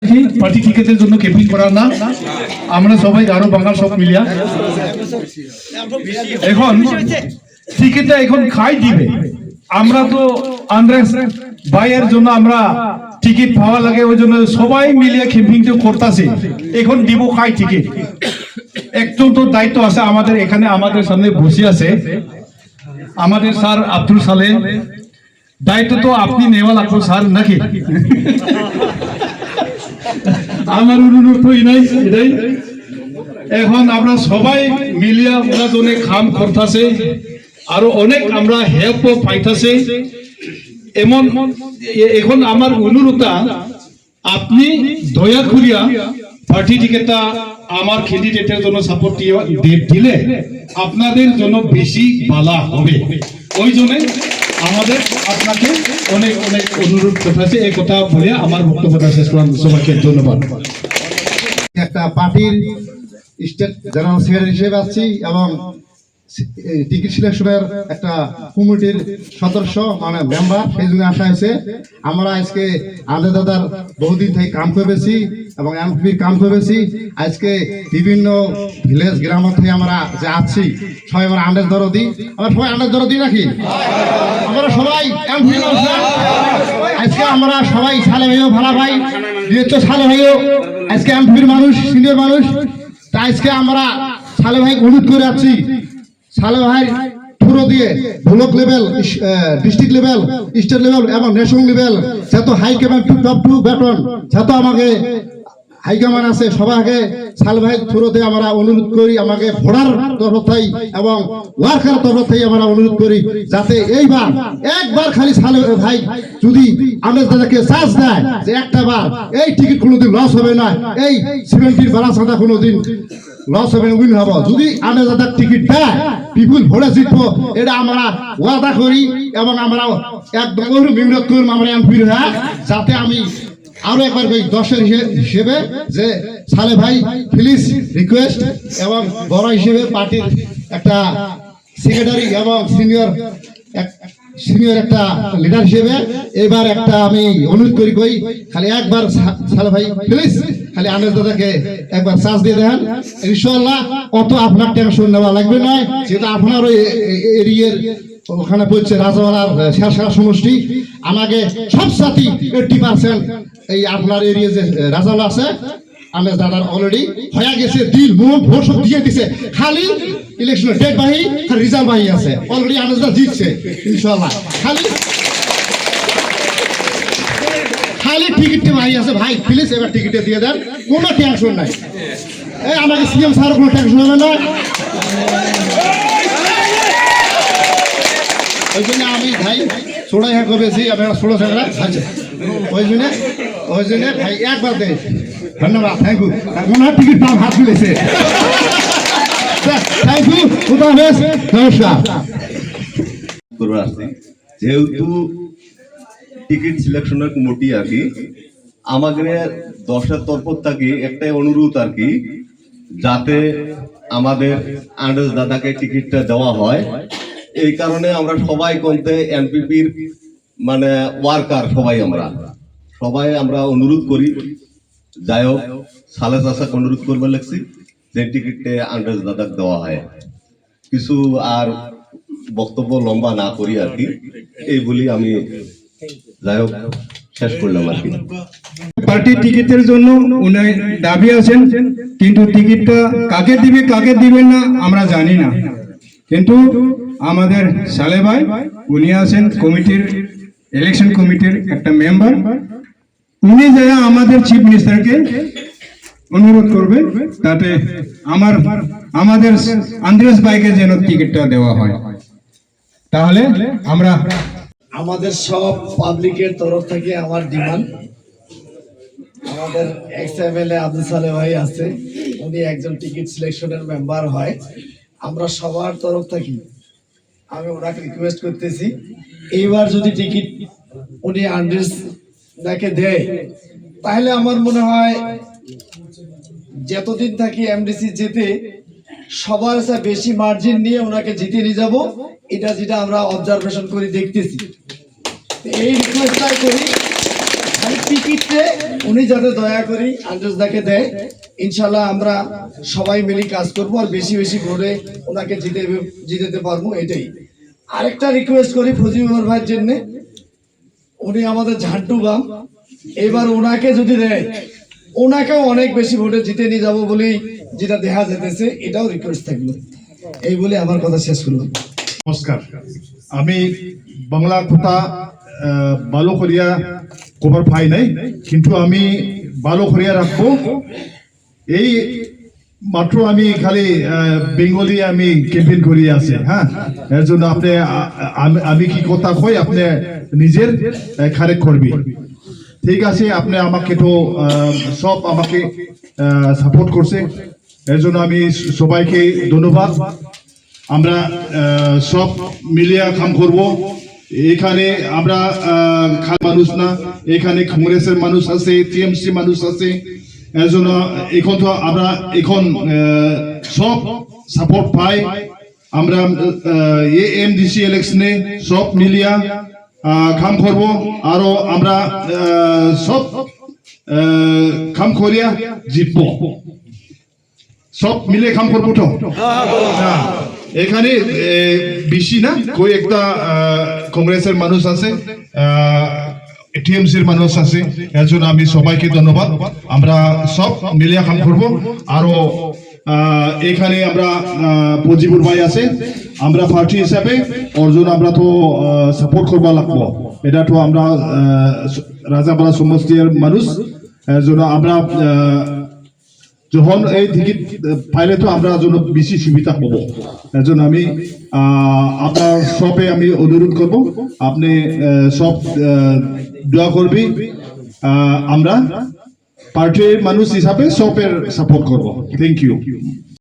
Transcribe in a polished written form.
Party টিকেটের জন্য camping করার না, আমরা সবাই আরো বাঙাল সব মিলিয়া এখন টিকেটটা এখন খাই দিবে। আমরা তো আন্দ্রেস ভাইয়ের জন্য আমরা টিকিট পাওয়া লাগে, ওই জন্য সবাই মিলিয়ে ক্যাম্পিং তো করতেছে। এখন দিব খাই টিকিট। একজন তো দায়িত্ব আছে আমাদের এখানে, আমাদের সামনে বসে আছে আমাদের স্যার আব্দুল সালেহ, দায়িত্ব তো আপনি নেওয়া লাগবে স্যার নাকি? আমার অনুরোধ হই নাই এটাই। এখন আমরা সবাই মিলিয়া ওরা জন্য কাম করতেছে, আরো অনেক আমরা হেল্প পাইতেছে। এমন এখন আমার অনুরোধ, আপনি দয়া করিয়া পার্টি টিকেটটা আমার ক্যান্ডিডেটের জন্য সাপোর্ট দিলে আপনাদের জন্য বেশি ভালো হবে। ওই জন্য আমাদের আপনাকে অনেক অনেক অনুরোধ করতেছে। এই কথা বলে আমার বক্তব্যটা শেষ করলাম। সবাইকে ধন্যবাদ। একটা পার্টির স্টেট জেনারেল সেক্রেটারি হিসেবে আছি এবং টিকিট সিলেকশনের একটা কমিটির সদস্য মানে মেম্বার, সেই জন্য আসা হয়েছে। আমরা আজকে আমাদের দাদার বহুদিন থেকে কাম করেছি এবং এমপির কাম করেছি। আজকে বিভিন্ন ভিলেজ গ্রাম থেকে আমরা যে আছি সবাই আমরা আন্দাজ ধরো দিই, আমরা সবাই আন্দাজ ধরো দিই নাকি? আমরা সবাই এমপি আজকে আমরা সবাই সালে ভাইও ভাড়া ভাই দিয়েছ, সালে ভাইও আজকে এমপির মানুষ, সিনিয়র মানুষ। তা আজকে আমরা সালে ভাই অনুরোধ করে আছি, সালে ভাই থ্রু দিয়ে block level, district level, state level এবং ন্যাশনাল লেভেল যত high command to top to bottom যত আমাকে হাইকমান্ড আছে সবাইকে সালে ভাই থ্রুতে আমরা অনুরোধ করি, আমাকে ভোটার তরফ থেকে এবং ওয়ার্কার তরফ থেকে আমরা অনুরোধ করি যাতে এইবার একবার খালি সালে ভাই যদি আমাদের দাদাকে চান্স দেয় যে একটা বার এই টিকিট কোনোদিন লস হবে না, এই 70 বালা সাদা কোনোদিন লস হবে, উইন হবো। যদি আমাদের দাদার টিকিট দেয় পিপুল ভোটে জিতবো, এটা আমরা ওয়াদা করি এবং আমরা একদম মেহনত করবো আমরা এমপি হ্যাঁ, যাতে আমি আরো একবার ওই 10-এর হিসেবে যে সালে ভাই প্লিজ রিকোয়েস্ট এবং বড় হিসেবে পার্টির একটা সেক্রেটারি এবং সিনিয়র একটা লিডার হিসেবে এবার একটা আমি অনুরোধ করি কই খালি একবার সালে ভাই প্লিজ খালি আনন্দ দাদাকে একবার চান্স দিয়ে দেন। ইনশাআল্লাহ অত আপনার টেনশন নেওয়া লাগবে না, যেটা আপনার ওই এরিয়ার ওখানে পড়ছে রাজাওয়ালার শেরশাহ সমষ্টি, আমাকে সব সাথী 80% এই আপনার এরিয়া যে রাজাওয়ালা আছে আমেজ দাদার অলরেডি হয়ে গেছে, দিল মন ভোট সব দিয়ে দিছে, খালি ইলেকশনের ডেট বাহি আর রিজাল্ট বাহি আছে, অলরেডি আমেজ দা জিতছে ইনশাআল্লাহ। খালি টিকিটে বাহি আছে ভাই, প্লিজ এবার টিকিটে দিয়ে দেন, কোনো টেনশন নাই। এই আমাকে সিএম স্যার কোনো টেনশন হবে না। ওই জন্য আমি ভাই ছোড়াই হ্যাঁ করেছি, আপনারা ছোড়ো ছেলেরা আছে, ওই জন্য ভাই একবার দেয়। ধন্যবাদ, থ্যাংক ইউ। মনে হয় টিকিট দাম হাত মিলেছে। থ্যাংক ইউ, খুদা হাফেজ, নমস্কার। যেহেতু টিকিট সিলেকশনের কমিটি আর কি, আমাদের 10-এর তরফ থেকে একটাই অনুরোধ আর কি, যাতে আমাদের আন্দাজ দাদাকে টিকিটটা দেওয়া হয়। এই কারণে আমরা সবাই বলতে এনপিপির মানে ওয়ার্কার সবাই আমরা অনুরোধ করি, যাই হোক সালে চাষাকে অনুরোধ করবে লাগছি যে টিকিটে আন্দাজ দাদাকে দেওয়া হয়। কিছু আর বক্তব্য লম্বা না করি আর কি, এই বলি আমি যাই হোক শেষ করলাম আর কি। পার্টি টিকিটের জন্য উনি দাবি আছেন, কিন্তু টিকিটটা কাকে দিবেন না আমরা জানি না। কিন্তু আমাদের সালে ভাই উনি আছেন কমিটির, ইলেকশন কমিটির একটা মেম্বার, উনি যারা আমাদের চিফ মিনিস্টারকে অনুরোধ করবে তাতে আমাদের আন্দ্রেস ভাইকে যেন টিকিটটা দেওয়া হয়, তাহলে আমরা আমাদের সব পাবলিকের তরফ থেকে আমার ডিমান্ড, আমাদের এক্স এমএলএ আব্দুল সালেহ ভাই আছে, উনি একজন টিকিট সিলেকশনের মেম্বার হয়। আমরা সবার তরফ থেকে আমি ওনাকে রিকোয়েস্ট করতেছি, এইবার যদি টিকিট উনি আন্ডার্স নাকে দেয়, তাহলে আমার মনে হয় যতদিন থাকি এমডিসি যেতে সবার বেশি মার্জিন নিয়ে ওনাকে জিতে নিয়ে যাব, এটা যেটা আমরা অবজারভেশন করে দেখতেছি। এই রিকোয়েস্টটাই করি, টিকিটে উনি যাতে দয়া করি আন্দাজদাকে দেয়, ইনশাল্লাহ আমরা সবাই মিলে কাজ করবো আর বেশি বেশি ভোটে ওনাকে জিতাতে পারবো, এটাই। আরেকটা রিকোয়েস্ট করি ফজিউর ভাইয়ের জন্য, উনি আমাদের ঝান্টু বাম, এবার ওনাকে যদি দেয় ওনাকেও অনেক বেশি ভোটে জিতে নিয়ে যাবো বলেই যেটা দেখা যেতেছে, এটাও রিকোয়েস্ট থাকলো। এই বলে আমার কথা শেষ করলাম। নমস্কার, আমি বাংলা কথা ভালো করিয়া খবর পাই নাই, কিন্তু আমি ভালো করিয়া রাখবো। এই মাত্র আমি খালি বেঙ্গলি আমি ক্যাম্পেইন করি আছে, হ্যাঁ, এর জন্য আপনি আমি কি কথা কই আপনি নিজের কারেক্ট করবি, ঠিক আছে? আপনি আমাকে তো সব আমাকে সাপোর্ট করছে, এর জন্য আমি সবাইকে ধন্যবাদ। আমরা সব মিলিয়া কাম করব। এখানে আমরা মানুষ না, এখানে কংগ্রেসের মানুষ আছে, টিএমসি মানুষ আছে, এর জন্য এখন তো আমরা এখন সব সাপোর্ট পাই। আমরা এমডিসি ইলেকশনে সব মিলিয়া কাম করব, আরো আমরা সব কাম করিয়া জিতব। সব মিলে কাম করবো তো? হ্যাঁ, এখানে বেশি না, কয়েকটা কংগ্রেসের মানুষ আছে, টিএমসির মানুষ আছে, এর জন্য আমি সবাইকে ধন্যবাদ। আমরা সব মিলিয়া কাম করব। আরো এখানে আমরা পজিবুর ভাই আছে, আমরা পার্টি হিসাবে ওর জন্য আমরা তো সাপোর্ট করবা লাগবো। এটা তো আমরা রাজাপাড়া সমষ্টির মানুষ, এর জন্য আমরা যখন এই টিকিট পাইলে তো আমরা জন্য বেশি সুবিধা হব। এর জন্য আমি আপনার সবে আমি অনুরোধ করব, আপনি সব দোয়া করবি। আমরা পার্টির মানুষ হিসাবে সবের সাপোর্ট করব। Thank you.